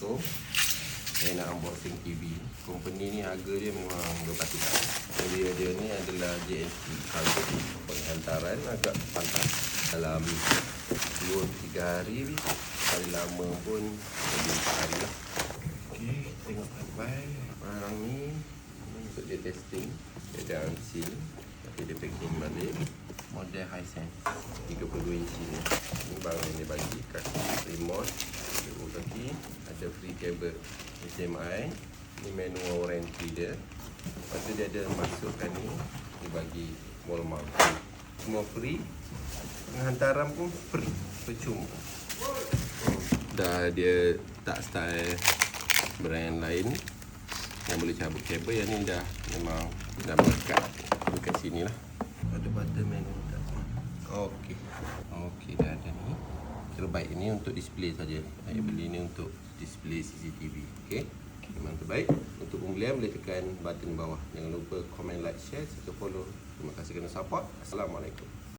Assalamualaikum. Saya nak unboxing TV. Company ni harga dia memang berpatutan. Dia ni adalah JNT Cargo. Penghantaran agak pantas. Dalam 2-3 hari, paling lama pun lebih 4 hari lah. Okey, tengok baik-baik. Barang ni untuk dia testing. Dia dalam seal, tapi dia packing balik. Model Hisense 32 inci ni. Ini barang yang dia bagi, kaki remote, kaki, ada free cable HDMI. Ni manual warranty dia. Lepas tu dia ada masukkan ni, dia bagi wall mount. Semua free. Penghantaran pun free, percuma. Dah dia tak style brand lain yang boleh cabut kabel. Yang ni dah memang dah melekat dekat sini lah. Ada button menu tak? Okey, dah ada ni. Kira baik, ini untuk display saja. Saya beli ni untuk display CCTV. Okey, memang terbaik. Untuk pembelian boleh tekan button bawah. Jangan lupa komen, like, share serta follow. Terima kasih kerana support. Assalamualaikum.